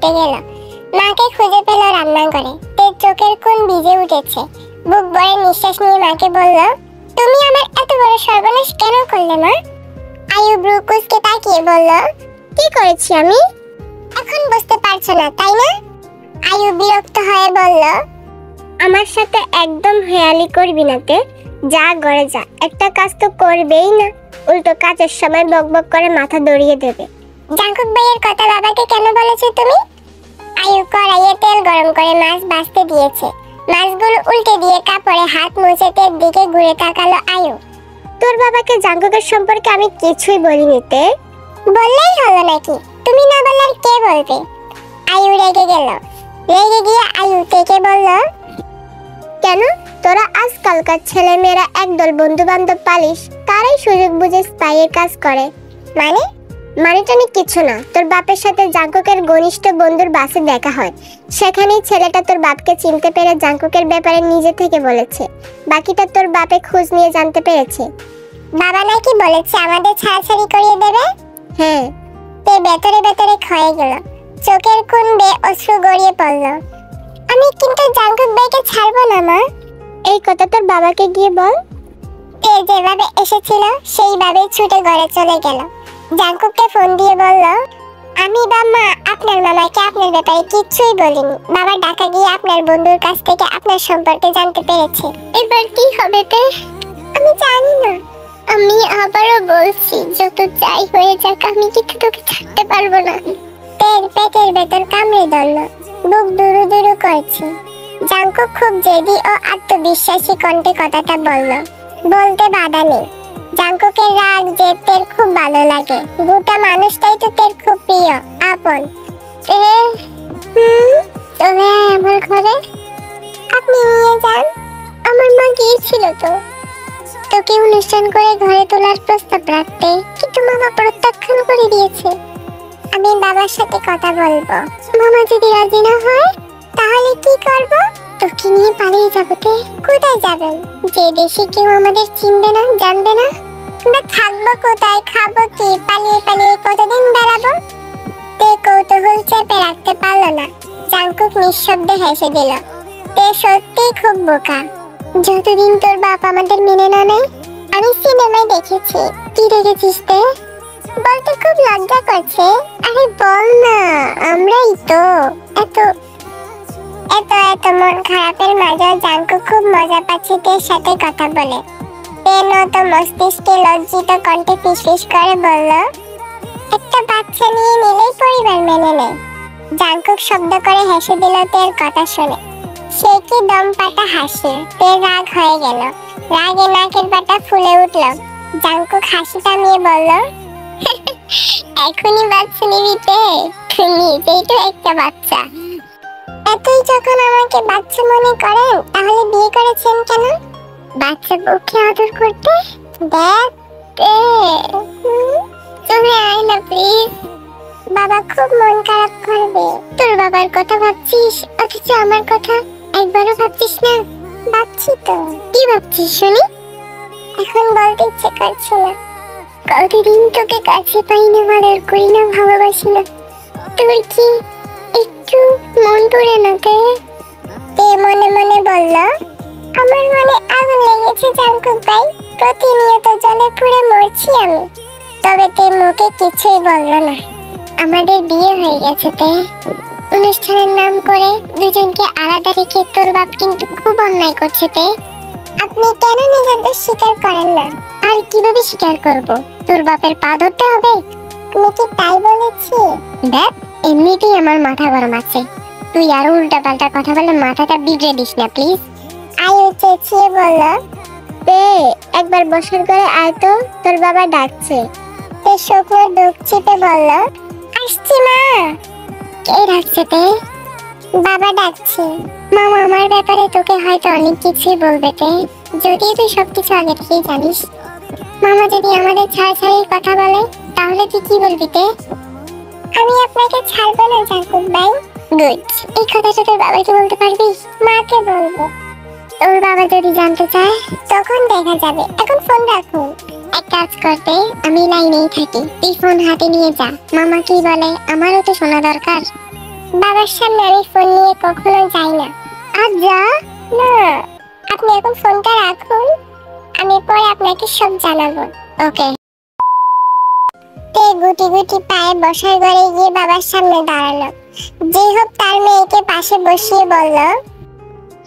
ছুটে গেল, মাকে খুঁজে পেল রান্নাঘরে। তের চোখের কোণ ভিজে উঠেছে। বুক ভরে নিঃশ্বাস নিয়ে মাকে বলল, তুমি আমার এত বড় সর্বনাশ কেন করলে মা? আয়ু ব্রু কুঁচকে তাকিয়ে বলল, কি করেছি আমি? এখন বুঝতে পারছো না তাই না? আয়ু বিরক্ত হয়ে বলল, আমার সাথে একদম হেয়ালি করবি না তে, যা ঘরে যা, একটা কাজ তো করবেই না, উল্টো কাজের সময় বকবক করে মাথা দড়িয়ে দেবে। জাঙ্কুক ভাইয়ের কথা বাবাকে কেন বলেছো তুমি? আয়ু কড়াইয়ে তেল গরম করে মাছ ভাজতে দিয়েছে। মাছগুলো উল্টে দিয়ে কাপড়ে হাত মুছে তের দিকে ঘুরে তাকালো আয়ু। তোর বাবাকে জাঙ্কুকের সম্পর্কে আমি কিছুই বলিনি তে। বললেই হলো নাকি? তুমি না বললে আর কে বলবে? আয়ু রেগে গেল। রেগে গিয়ে আয়ু তেকে বলল, কেন তোরা আজকালকার ছেলেমেয়েরা একদল বন্ধু বান্ধব পালিস, তারাই সুযোগ বুঝে স্পাইয়ের কাজ করে। মানেটা কিছু না, তোর বাপের সাথে জাঙ্কুকের ঘনিষ্ঠ বন্ধুর বাসে দেখা হয়, সেখানেই ছেলেটা তোর বাপকে চিনতে পেরে জাঙ্কুকের ব্যাপারে নিজে থেকে বলেছে। বাকিটা তোর বাপে খোঁজ নিয়ে জানতে পেরেছে। বাবা নাকি বলেছে আমাদের ছাড়াছাড়ি করিয়ে দেবে? হ্যাঁ। তে ভেতরে ভেতরে ক্ষয়ে গেল, চোখের কোণ বেয়ে অশ্রু গড়িয়ে পড়ল। আমি কিন্তু জাঙ্কুক ভাইকে ছাড়বো না মা। এই কথা তোর বাবাকে গিয়ে বল। তে যেভাবে এসেছিল সেইভাবে ছুটে ঘরে চলে গেল। জাঙ্কুককে ফোন দিয়ে বলল, আমি বা মা আপনার মামাকে আপনার ব্যাপারে কিচ্ছুই বলিনি। বাবা ঢাকা গিয়ে আপনার বন্ধুর কাছ থেকে আপনার সম্পর্কে জানতে পেরেছে। এবার কি হবে তে? আমি জানি না। আমি আবারও বলছি, যত যাই হয়ে যাক আমি কিন্তু তোকে ছাড়তে পারবো না। তের পেটের ভেতর কামড়ে ধরল, বুক দুরু দুরু করছে। জাঙ্কুক খুব জেদি ও আত্মবিশ্বাসী কণ্ঠে কথাটা বলল, বলতে বাধা নেই। জাঙ্কুকের রাগ জেদ তের খুব ভালো লাগে। গোটা মানুষটাই তো তের খুব প্রিয়, আপন। চলে আয় আমার ঘরে। আপনি নিয়ে যান। আমার মা গিয়েছিল তো তোকে অনুষ্ঠান করে ঘরে তোলার প্রস্তাব রাখতে, কিন্তু মামা প্রত্যাখ্যান করে দিয়েছে। আমি বাবার সাথে কথা বলবো। মামা যদি রাজি না হয় তাহলে কি করব? তোকে নিয়ে পালিয়ে যাবো। তে কোথায় যাবেন? যে দেশে কেউ আমাদের চিনবে না, জানবে না। আমরা থাকবো কোথায়, খাবো কি? পালিয়ে পালিয়ে কতদিন বেড়াবো? তে কৌতূহল চেপে রাখতে পারলো না। জাঙ্কুক নিঃশব্দে হেসে দিল। তে সত্যিই খুব বোকা। যতদিন তোর বাপ আমাদের মেনে না নেয়, আমি সিনেমায় দেখেছি। কি দেখেছিস তে? বলতে খুব লজ্জা করছে। আরে বল না, আমরাই তো। এত এত এত মন খারাপের মাঝেও জাঙ্কুক খুব মজা পাচ্ছে তের সাথে কথা বলে। তে নত মস্তিষ্কে লজ্জিত কণ্ঠে ফিসফিস করে বলল, একটা বাচ্চা নিয়ে নিলেই পরিবার মেনে নেয়। জাঙ্কুক শব্দ করে হেসে দিল তের কথা শুনে। সে কি দম পাটা হাসি। তের রাগ হয়ে গেল, রাগে নাকের পাটা ফুলে উঠল। জাঙ্কুক হাসি থামিয়ে বলল, এখনই বাচ্চা নিবি তে? তুই নিজেই তো একটা বাচ্চা। এতই যখন আমাকে বাচ্চা মনে করেন, তাহলে বিয়ে করেছেন কেন? বাচ্চা বউকে আদর করতে। দেখ চলে আয় না প্লিজ। বাবা খুব মন খারাপ করবে। তোর বাবার কথা ভাবছিস, অথচ আমার কথা একবারও ভাবছিস না। ভাবছি তো। কি ভাবছিস শুনি? এখন বলতে ইচ্ছে করছে না। কতদিন তোকে কাছে পাই না, আদর করি না, ভালোবাসি না। তোর কি একটু মন পড়ে না তে? তে মনে মনে বলল, আমার মনে আগুন লেগেছে জাঙ্কুক ভাই। প্রতিনিয়ত জলে পুড়ে মরছি আমি। তবে তে মুখে কিছুই বলল না। আমাদের বিয়ে হয়ে গেছে তে। অনুষ্ঠানের নাম করে দুজনকে আলাদা রেখে তোর বাপ কিন্তু খুব অন্যায় করছে তে। আপনি কেন নিজের দোষ স্বীকার করেন না? আর কিভাবে স্বীকার করব? তোর বাপের পা ধরতে হবে? আমি কি তাই বলেছি? দেখ, এমনিতেই আমার মাথা গরম আছে। তুই আরো উল্টা পাল্টা কথা বলে মাথাটা বিগড়ে দিস না প্লিজ। আয়ু চেঁচিয়ে বলল, তে একবার বসার ঘরে আয় তো, তোর বাবা ডাকছে। তে শুকনো দুঃখ চেপে বলল, আসছি মা। কে ডাকছে তে? বাবা ডাকছে। মামা আমার ব্যাপারে তোকে হয়তো অনেক কিছুই বলবে তে, যদিও তুই সবকিছু আগে থেকেই জানিস। মামা যদি আমাদের ছাড়াছাড়ির কথা বলে, তাহলে তুই কি বলবি তে? আমি আপনাকে ছাড়বো না জাঙ্কুক ভাই। গুড। এই কথাটা তোর বাবাকে বলতে পারবি? মাকে বলবো। তোর বাবা যদি জানতে চায় তখন দেখা যাবে। এখন ফোন রাখুন। এক কাজ করতে, আমি লাইনেই থাকি, তুই ফোন হাতে নিয়ে যা। মামা কি বলে আমারও তো শোনা দরকার। বাবার সামনে আমি ফোন নিয়ে কখনো যাই না। আচ্ছা না, আপনি এখন ফোনটা রাখুন, আমি পরে আপনাকে সব জানাবো। ওকে। তে গুটি গুটি পায়ে বসার ঘরে গিয়ে বাবার সামনে দাঁড়ালো। জিহব তার মেয়েকে পাশে বসিয়ে বলল,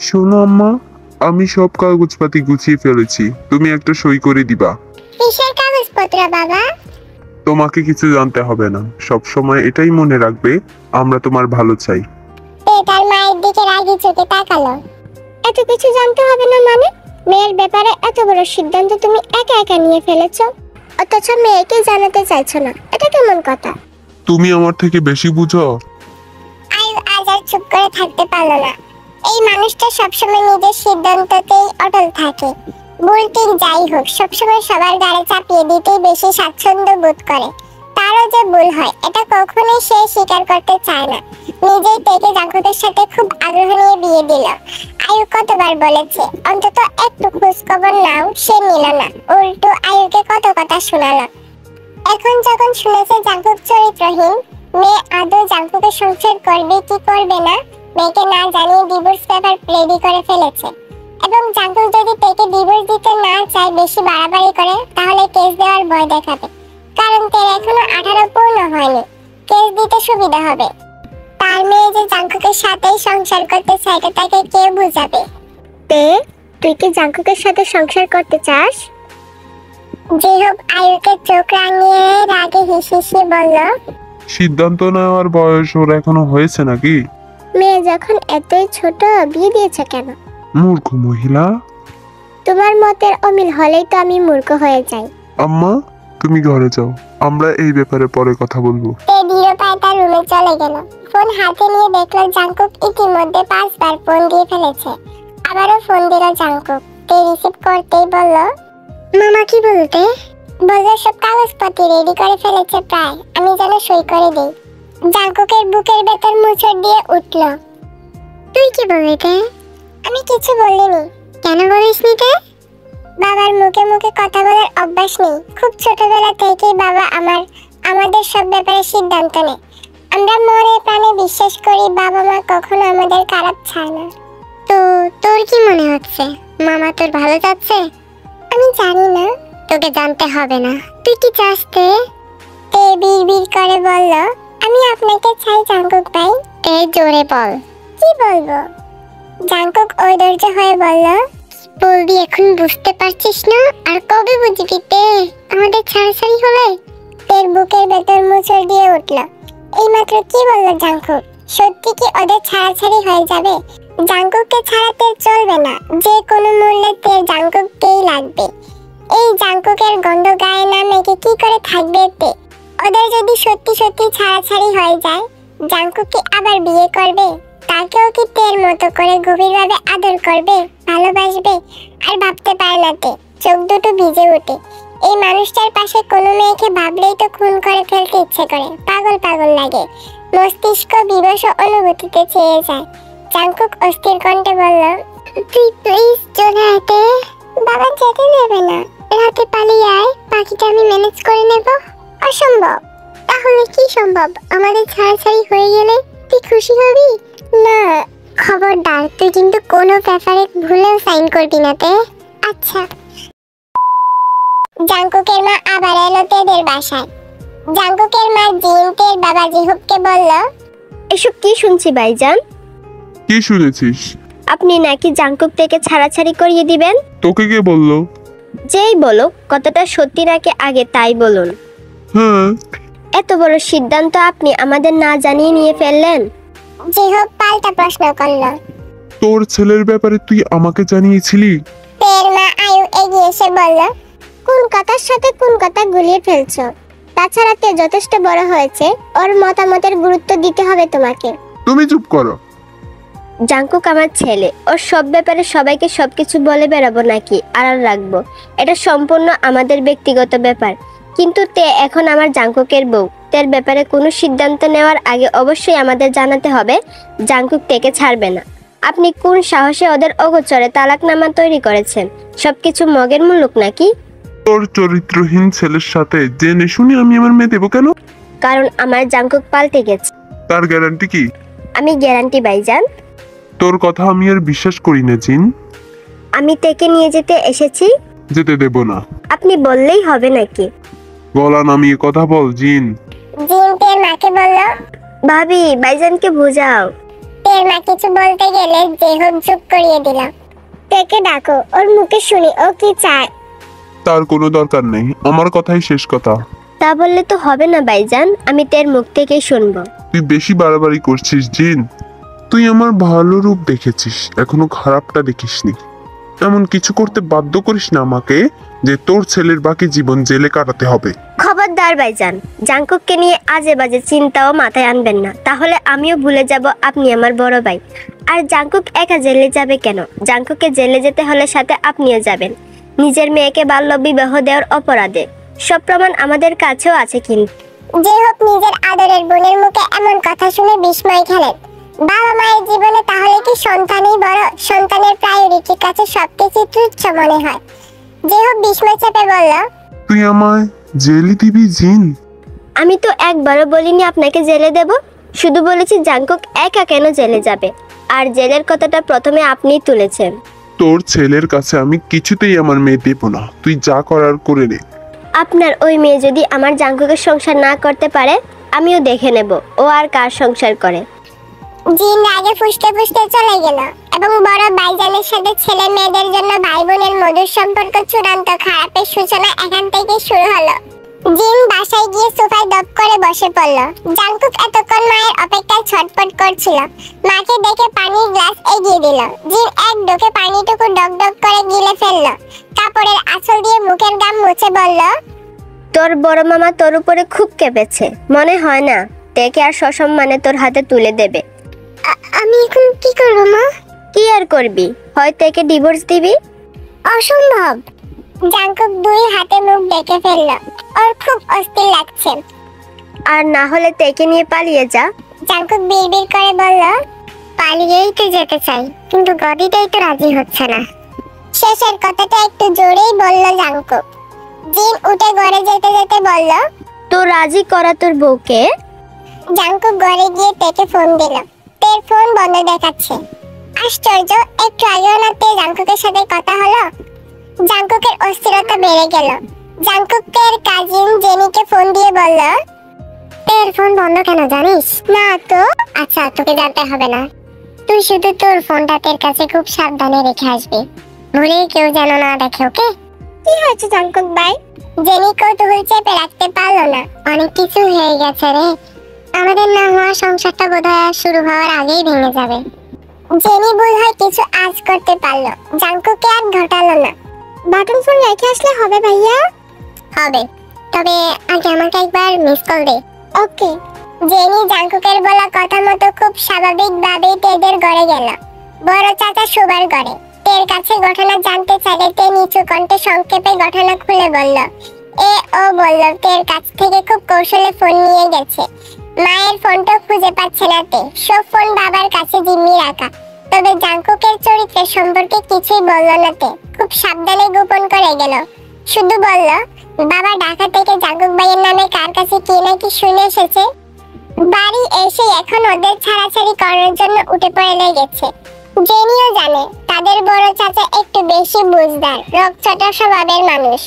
শোনো আম্মা, আমি সব কাগজপাতি গুছিয়ে ফেলেছি, তুমি একটা সই করে দিবা। কিসের কাগজপত্র বাবা? তোমাকে কিছু জানতে হবে না, সব সময় এটাই মনে রাখবে, আমরা তোমার ভালো চাই। তে তার মায়ের দিকে রাগি চোখে তাকালো। এত কিছু জানতে হবে না মানে? মেয়ের ব্যাপারে এত বড় সিদ্ধান্ত তুমি একা একা নিয়ে ফেলেছো, অথচ মেয়েকে জানাতে চাইছো না, এটা কেমন কথা? তুমি আমার থেকে বেশি বুঝো। আয়ু আজ আর চুপ করে থাকতে পারলো না। এই মানুষটা সবসময় নিজের সিদ্ধান্ততেই অটল থাকে। ভুল ঠিক যাই হোক, সবসময় সবার গাড়ি চাপিয়ে দিতেই বেশি স্বাচ্ছন্দ্য বোধ করে। তারও যে ভুল হয় এটা কখনোই সে স্বীকার করতে চায় না। নিজেই থেকে জাঙ্কুকের সাথে খুব আগ্রহ নিয়ে বিয়ে দিল। আয়ু কতবার বলেছে অন্তত একটু খোঁজ খবর নাও, সে নিল না, উল্টো আয়ুকে কত কথা শোনালো। এখন যখন শুনেছে জাঙ্কুক চরিত্রহীন, মেয়ে আদৌ জাঙ্কুকে সংসার করবে কি করবে না, মেয়েকে না জানিয়ে ডিভোর্স পেপার রেডি করে ফেলেছে। এবং জাঙ্কুক যদি তেকে ডিভোর্স দিতে না চায়, বেশি বাড়াবাড়ি করে, তাহলে কেস দেওয়ার ভয় দেখাবে। কারণ তের এখনো 18 পূর্ণ হয়নি, কেস দিতে সুবিধা হবে। তার মেয়ে যে জাঙ্কুকের সাথেই সংসার করতে চায় এটা তাকে কে বুঝাবে? তে তুই কি জাঙ্কুকের সাথে সংসার করতে চাস? জিহব আয়ুকে চোখ রাঙিয়ে রাগে হিসিয়ে বলল, সিদ্ধান্ত নেওয়ার বয়স ওর এখনো হয়েছে নাকি? মেয়ে যখন এতই ছোট, বিয়ে দিয়েছে কেন? মূর্খ মহিলা। তোমার মতের অমিল হলেই তো আমি মূর্খ হয়ে যাই। আম্মা, তুমি ঘরে যাও, আমরা এই ব্যাপারে পরে কথা বলবো। তে ধীরে পায়ে তার রুমে চলে গেল। ফোন হাতে নিয়ে দেখলো জাঙ্কুক ইতিমধ্যে 5 বার ফোন দিয়ে ফেলেছে। আবারও ফোন দিল জাঙ্কুক। তে রিসিভ করতেই বলল, মামা কি বলতে? বলল সব কাগজপত্র রেডি করে ফেলেছে প্রায়, আমি যেন সই করে দেই। জাঙ্কুকের বুকের ভেতর মুচড় দিয়ে উঠল। তুই কি বললি তে? আমি কিছু বলিনি। কেন বলিসনি তে? বাবার মুখে মুখে কথা বলার অভ্যাস নেই। খুব ছোটবেলা থেকেই বাবা আমাদের সব ব্যাপারে সিদ্ধান্ত নেয়। আমরা মনে প্রাণে বিশ্বাস করি বাবা মা কখনো আমাদের খারাপ চায় না। তো তোর কি মনে হচ্ছে মামা তোর ভালো যাচ্ছে? আমি জানি না, তোকে জানতে হবে না। তুই কি চাস তে? তে বিড়বিড় করে বলল, আমি আপনাকে চাই জাঙ্কুক ভাই। তে জোরে বল। কি বলবো? জাঙ্কুক ঐশ্বর্য হয়ে বলল, বলবি এখন বুঝতে পারছিস না? আর কবে বুঝবি তে? আমাদের ছাড়াছাড়ি হলে? তের বুকের ভেতর মুচড় দিয়ে উঠল। এইমাত্র কি বলল জাঙ্কুক? সত্যি কি ওদের ছাড়াছাড়ি হয়ে যাবে? জাঙ্কুককে ছাড়া তের চলবে না, যে কোনো মূল্যে তের জাঙ্কুককেই লাগবে। এই জাঙ্কুকের গন্ধ গায়ে না মেখে কি করে থাকবে তে? ওদের যদি সত্যি সত্যি ছাড়াছাড়ি হয়ে যায়, জাঙ্কুক কি আবার বিয়ে করবে? তাকেও কি তের মতো করে গভীরভাবে আদর করবে, ভালোবাসবে? আর ভাবতে পারে না তে, চোখ দুটো ভিজে ওঠে। এই মানুষটার পাশে কোনো মেয়েকে ভাবলেই তো খুন করে ফেলতে ইচ্ছে করে, পাগল পাগল লাগে, মস্তিষ্ক বিবশ অনুভূতিতে চেয়ে যায়। জাঙ্কুক অস্থির কণ্ঠে বলল, তুই প্লিজ চলে আয়। বাবা যেতে দেবে না, রাতে পালিয়ে আয়, বাকিটা আমি ম্যানেজ করে নেব। অসম্ভব। তাহলে কি সম্ভব? আমাদের ছাড়াছাড়ি হয়ে গেলে তুই খুশি হবি না? খবরদার, তুই কিন্তু কোনো ব্যাপারে ভুলেও সাইন করবি না তে। আচ্ছা। জাঙ্কুকের মা আবার এলো তেদের বাসায়। জাঙ্কুকের মা জিনতের বাবা জিহুবকে বলল, এসব কি শুনছি ভাইজান? কি শুনেছিস? আপনি নাকি জাঙ্কুক থেকে ছাড়াছাড়ি করিয়ে দিবেন? তোকে কে বললো? যেই বলো, কতটা সত্যি নাকি আগে তাই বলুন। হ্যাঁ। এত বড় সিদ্ধান্ত আপনি আমাদের না জানিয়ে নিয়ে ফেললেন। জিহুব পাল্টা প্রশ্ন করল। তোর ছেলের ব্যাপারে তুই আমাকে জানিয়েছিলি? তের মা আয়ু এগিয়ে এসে বলল, কোন কথার সাথে কোন কথা গুলিয়ে ফেলছো? তাছাড়া তে যথেষ্ট বড় হয়েছে, ওর মতামতের গুরুত্ব দিতে হবে তোমাকে। তুমি চুপ করো। জাঙ্কুক আমার ছেলে, ওর সব ব্যাপারে সবাইকে সবকিছু বলে বেড়াবো নাকি আড়াল রাখবো? এটা সম্পূর্ণ আমাদের ব্যক্তিগত ব্যাপার। কিন্তু তে এখন আমার জাঙ্কুকের বউ। তের ব্যাপারে কোনো সিদ্ধান্ত নেওয়ার আগে অবশ্যই আমাদের জানাতে হবে। জাঙ্কুক তেকে ছাড়বে না। আপনি কোন সাহসে ওদের অগোচরে তালাকনামা তৈরি করেছেন? সবকিছু মগের মুলুক নাকি? তোর চরিত্রহীন ছেলের সাথে জেনে শুনে আমি আমার মেয়ে দেবো কেন? কারণ আমার জাঙ্কুক পাল্টে গেছে। তার গ্যারান্টি কি? আমি গ্যারান্টি ভাইজান। তোর কথা আমি আর বিশ্বাস করি না জিন। আমি তেকে নিয়ে যেতে এসেছি, যেতে দেব না। আপনি বললেই হবে নাকি? গলা নামিয়ে কথা বল জিন। জিন তের মাকে বলল। ভাবি ভাইজানকে বোঝাও। তের মা কিছু বলতে গেলে জেহব চুপ করিয়ে দিল। তেকে ডাকো, ওর মুখে শুনি ও কি চায়। তার কোনো দরকার নেই, আমার কথাই শেষ কথা। তা বললে তো হবে না ভাইজান, আমি তের মুখ থেকেই শুনবো। তুই বেশি বাড়াবাড়ি করছিস জিন। তুই আমার ভালো রূপ দেখেছিস, এখনো খারাপটা দেখিসনি। এমন কিছু করতে বাধ্য করিস না আমাকে যে তোর ছেলের বাকি জীবন জেলে কাটাতে হবে। খবরদার ভাইজান, জাংকুককে নিয়ে আজে বাজে চিন্তাও মাথায় আনবেন না, তাহলে আমিও ভুলে যাব আপনি আমার বড় ভাই। আর জাংকুক একা জেলে যাবে কেন? জাংকুককে জেলে যেতে হলে সাথে আপনিও যাবেন, নিজের মেয়েকে বাল্য বিবাহ দেওয়ার অপরাধে। সব প্রমাণ আমাদের কাছেও আছে। কিন্তু জেহব নিজের আদরের বোনের মুখে এমন কথা শুনে বিস্ময় খেলেন। বাবা মায়ের জীবনে তাহলে কি সন্তানই বড়? সন্তানের প্রায়োরিটির কাছে সবকিছু তুচ্ছ মনে হয়। জেহব বিস্ময় চেপে বলল, তুই আমায় জেলে দিবি জিন? আমি তো একবারও বলিনি আপনাকে জেলে দেব, শুধু বলেছি জাংকুক একা কেন জেলে যাবে। আর জেলের কথাটা প্রথমে আপনিই তুলেছেন। তোর ছেলের কাছে আমি কিছুতেই আমার মেয়ে দেব না, তুই যা করার করে নে। আপনার ওই মেয়ে যদি আমার জাংকুকের সংসার না করতে পারে, আমিও দেখে নেব ও আর কার সংসার করে। জিন রাগে ফুসতে ফুসতে চলে গেল এবং বড় ভাইজানের সাথে ছেলে মেয়েদের জন্য ভাই বোনের মধুর সম্পর্ক চূড়ান্ত খারাপের সূচনা এখান থেকে শুরু হলো। জিন বাসায় গিয়ে সোফায় দপ করে বসে পড়ল। জাংকুক এতক্ষণ মায়ের অপেক্ষায় ছটফট করছিল। মাকে দেখে পানির গ্লাস এগিয়ে দিল। জিন এক ঢোকে পানিটুকু ডক ডক করে গিলে ফেলল। কাপড়ের আঁচল দিয়ে মুখের ঘাম মুছে বলল, তোর বড় মামা তোর উপরে খুব কেঁপেছে, মনে হয় না তেকে আর সসম্মানে তোর হাতে তুলে দেবে। আমি এখন কি করব মা? কি আর করবি, হয় তেকে ডিভোর্স দিবি। অসম্ভব। জাংকুক দুই হাতে মুখ ঢেকে ফেলল। ওর খুব অস্থির লাগছে। আর না হলে তেকে নিয়ে পালিয়ে যা। জাংকুক বিড়বিড় করে বলল, পালিয়েই তো যেতে চাই, কিন্তু গদিটাই তো রাজি হচ্ছে না। শেষের কথাটা একটু জোরেই বলল জাংকুক। জিন উঠে ঘরে যেতে যেতে বলল, তো রাজি করা তোর বউকে। জাংকুক ঘরে গিয়ে তেকে ফোন দিল। তের ফোন বন্ধ দেখাচ্ছে। আশ্চর্য, একটু আগেও না তে জাংকুকের সাথে কথা হলো। জাংকুকের অস্থিরতা বেড়ে গেল। জাংকুক তের কাজিন জেনিকে ফোন দিয়ে বলল, তের ফোন বন্ধ কেন জানিস? না তো। আচ্ছা, তোকে জানতে হবে না, তুই শুধু তোর ফোনটা তের কাছে খুব সাবধানে রেখে আসবি, ভুলে কেউ যেন না দেখে। ওকে? কি হয়েছে জাংকুক ভাই? জেনি কৌতূহল চেপে রাখতে পারলো না। অনেক কিছু হয়ে গেছে রে, আমাদের না হওয়া সংসারটা বোধহয় আর শুরু হওয়ার আগেই ভেঙে যাবে। জেনি বোধহয় কিছু আজ করতে পারলো। জাংকুকে আর ঘটালো না। বাটন ফোন রেখে আসলে হবে ভাইয়া? হবে, তবে আগে আমাকে একবার মিস কল দে। ওকে। জেনি জাংকুকের বলা কথা মতো খুব স্বাভাবিকভাবেই তেদের ঘরে গেল। বড় চাচা সুবার ঘরে। তের কাছে ঘটনা জানতে চাইলে তে নিচু কণ্ঠে সংক্ষেপে ঘটনা খুলে বলল। ও বলল তের কাছ থেকে খুব কৌশলে ফোন নিয়ে গেছে। মায়ের ফোনটা খুঁজে পাচ্ছে না তে, সব ফোন বাবার কাছে জিম্মি রাখা। তবে জাংকুকের চরিত্রের সম্পর্কে কিছুই বলল না তে, খুব সাবধানে গোপন করে গেল। শুধু বলল বাবা ঢাকা থেকে জাংকুক ভাইয়ের নামে কার কাছে কি নাকি শুনে এসেছে। বাড়ি এসে এখন ওদের ছাড়াছাড়ি করার জন্য উঠে পড়ে লেগেছে। জেনিও জানে তাদের বড় চাচা একটু বেশি বুঝদার, রকচটা স্বভাবের মানুষ।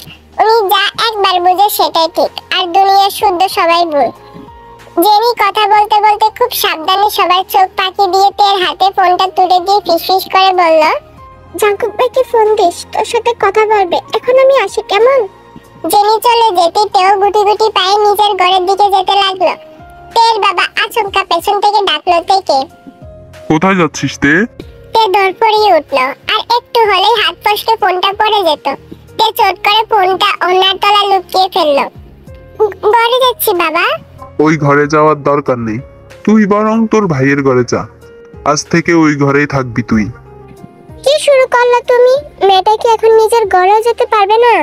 উনি যা একবার বুঝে সেটাই ঠিক, আর দুনিয়ার শুদ্ধ সবাই ভুল। জেনি কথা বলতে বলতে খুব সাবধানে সবার চোখ পাকি দিয়ে তের হাতে ফোনটা তুলে দিয়ে ফিসফিস করে বলল, জাংকুক ভাইকে ফোন দিস, তোর সাথে কথা বলবে। এখন আমি আসি, কেমন? জেনি চলে যেতে তেও গুটি গুটি পায়ে নিজের ঘরের দিকে যেতে লাগলো। তের বাবা আচমকা পেছন থেকে ডাকলো, তেকে। কোথায় যাচ্ছিস তে? তে দরপড়িয়ে উঠলো, আর একটু হলেই হাত ফসকে ফোনটা পড়ে যেত। তে চট করে ফোনটা ওনার তলায় লুকিয়ে ফেললো। ঘরে যাচ্ছি বাবা। ওই ঘরে যাওয়ার দরকার নেই, তুই বরং তোর ভাইয়ের ঘরে যা। আজ থেকে ওই ঘরেই থাকবি তুই। কি শুরু করলো তুমি? মেয়েটা কি এখন নিজের ঘরেও যেতে পারবে না?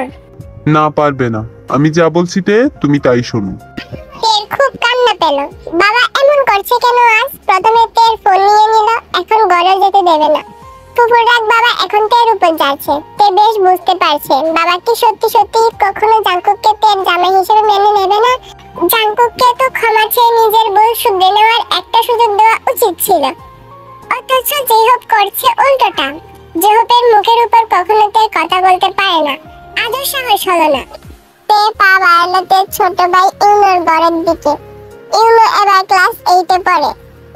না, পারবে না। আমি যা বলছি তে, তুমি তাই শোনো। তের খুব কান্না পেল। বাবা এমন করছে কেন আজ? প্রথমে তের ফোন নিয়ে নিল, এখন ঘরেও যেতে দেবে না। ফুফুর রাগ বাবা এখন তের উপর যাচ্ছে। তে বেশ বুঝতে পারছে বাবা কি সত্যি সত্যি কখনো জাংকুককে তের জামাই হিসেবে মেনে নেবে না। জাংকুককে তো ক্ষমা চেয়ে নিজের ভুল শুধরে নেওয়ার একটা সুযোগ দেওয়া উচিত ছিল, অথচ জেহব করছে উল্টোটা। জেহবের মুখের উপর কখনো তে কথা বলতে পারে না, আজও সাহস হলো না। তে পা বাড়ালো তে ছোট ভাই ইউনোর ঘরের দিকে। ইউনো এবার ক্লাস 8-এ পড়ে।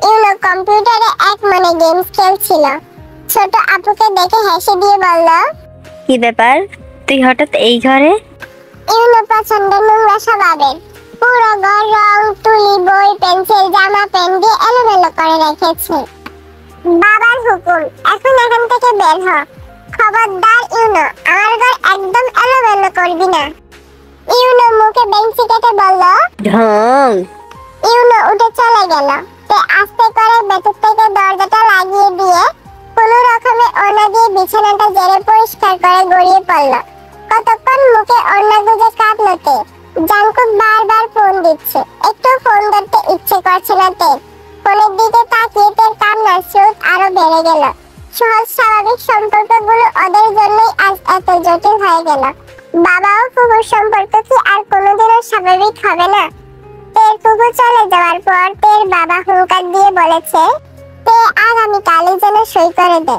ইউনো কম্পিউটারে এক মনে গেমস খেলছিল। ছোট আপুকে দেখে হেসে দিয়ে বলল, কি ব্যাপার, তুই হঠাৎ এই ঘরে? ইউনো প্রচন্ড নোংরা স্বভাবের। পুরো ঘর রং তুলি বই পেন্সিল জামা প্যান্ট দিয়ে এলোমেলো করে রেখেছে। বাবার হুকুম, এখন এখান থেকে বের হ। খবরদার ইউনো, আমার ঘর একদম এলোমেলো করবি না। ইউনো মুখে বেঞ্চি কেটে বলল। ঢং। ইউনো উঠে চলে গেল। তে আস্তে করে ভেতর থেকে দরজাটা লাগিয়ে দিয়ে কোনো রকমে ওড়না দিয়ে বিছানাটা ঝেড়ে পরিষ্কার করে গড়িয়ে পড়ল। কতক্ষণ মুখে ওড়না গুজে কাঁদলো তে। জাংকুক বারবার ফোন দিচ্ছে, একটু ফোন ধরতে ইচ্ছে করছে না তে। ফোনের দিকে তাকিয়ে তের কান্নার স্রোত আরো বেড়ে গেল। সহজ স্বাভাবিক সম্পর্কগুলো ওদের জন্যই আজ এত জটিল হয়ে গেল। বাবা ও ফুফুর সম্পর্ক কি আর কোনোদিনও স্বাভাবিক হবে না? তের ফুফু চলে যাওয়ার পর তের বাবা হুঙ্কার দিয়ে বলেছে, তে আগামীকালই যেন সই করে দে।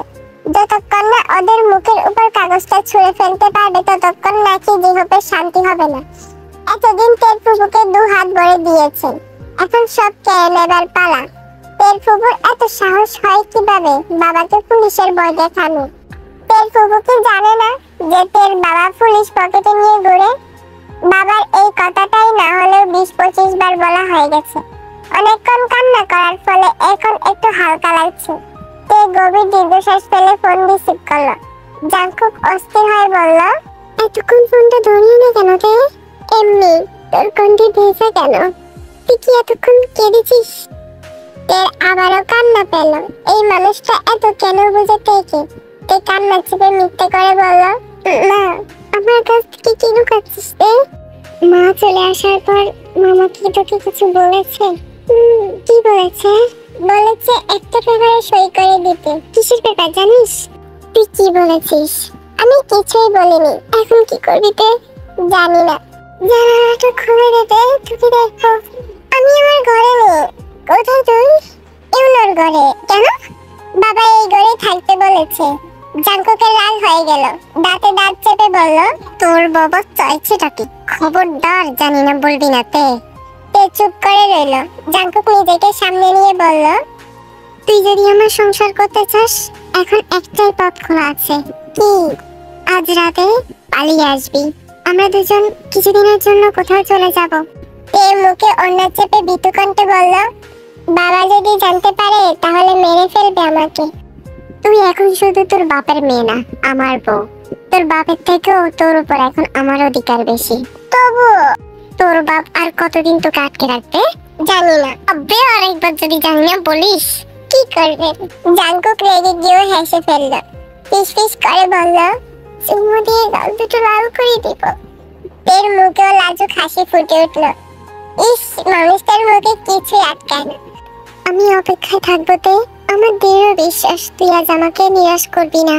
যতক্ষণ না ওদের মুখের উপর কাগজটা ছুঁড়ে ফেলতে পারবে ততক্ষণ নাকি জিহপের শান্তি হবে না। এতদিন তের ফুফুকে 2 হাত ভরে দিয়েছেন, এখন সব কেড়ে নেবার পালা। তের ফুফুর এত সাহস হয় কিভাবে বাবাকে পুলিশের ভয় দেখানো? তের ফুফু কি জানে না যে তের বাবা পুলিশ পকেটে নিয়ে ঘুরে? বাবার এই কথাটাই না হলেও 20-25 বার বলা হয়ে গেছে। অনেকক্ষণ কান্না করার ফলে এখন একটু হালকা লাগছে। তে গভীর দীর্ঘশ্বাস ফেলে ফোন রিসিভ করলো। জাংকুক অস্থির হয়ে বলল, এতক্ষণ ফোনটা ধরিয়ে না কেন তে? এমনি। তোর কণ্ঠে ভেজা কেন? তুই কি এতক্ষণ কেঁদেছিস? তের আবারও কান্না পেল। এই মানুষটা এত কেন বুঝে তেকে? তে কান্না চেপে মিথ্যে করে বলল, না, আমার কাছ থেকে কি লুকাচ্ছিস তে? মা চলে আসার পর মামা কি তোকে কিছু বলেছে? কি বলেছে? বলেছে একটা পেপারে সই করে দিতে। কিসের পেপার জানিস? তুই কি বলেছিস? আমি কিছুই বলিনি। এখন কি করবি তে? জানি না। জানালাটা খুলে দিতে তোকে দেখো। আমি আমার ঘরে নেই। কোথায় তুই? ইউনোর ঘরে। কেন? বাবা এই ঘরে থাকতে বলেছে। জাংকুকের রাগ হয়ে গেল। দাঁতে দাঁত চেপে বলল, তোর বাবা চাইছেটা কি? খবরদার জানি না বলবি না তে। তে চুপ করে রইল। জাংকুক নিজেকে সামনে নিয়ে বলল, তুই যদি আমার সংসার করতে চাস এখন একটাই পথ খোলা আছে। কি? আজ রাতে পালিয়ে আসবি। আমরা দুজন কিছুদিনের জন্য কোথাও চলে যাব। তে মুখে ওড়না চেপে ভীতু কণ্ঠে বলল, বাবা যদি জানতে পারে তাহলে মেরে ফেলবে আমাকে। তুই এখন শুধু তোর বাপের মেয়ে না, আমার বউ। তোর বাপের থেকেও তোর উপর এখন আমার অধিকার বেশি। তবু তোর বাপ আর কতদিন তোকে আটকে রাখবে জানি না। আব্বে আরেকবার যদি জানি না বলিস কি করবে? জাংকুক রেগে গিয়ে হেসে ফেলল। ফিস ফিস করে বলল, চুমু দিয়ে গাল দুটো লাল করে দিব। তের মুখেও লাজুক হাসি ফুটে উঠল। ইস, মানুষটার মুখে কিছুই আটকায় না। আমি অপেক্ষায় থাকবো তে। আমার দৃঢ় বিশ্বাস তুই আজ আমাকে নিরাশ করবি না।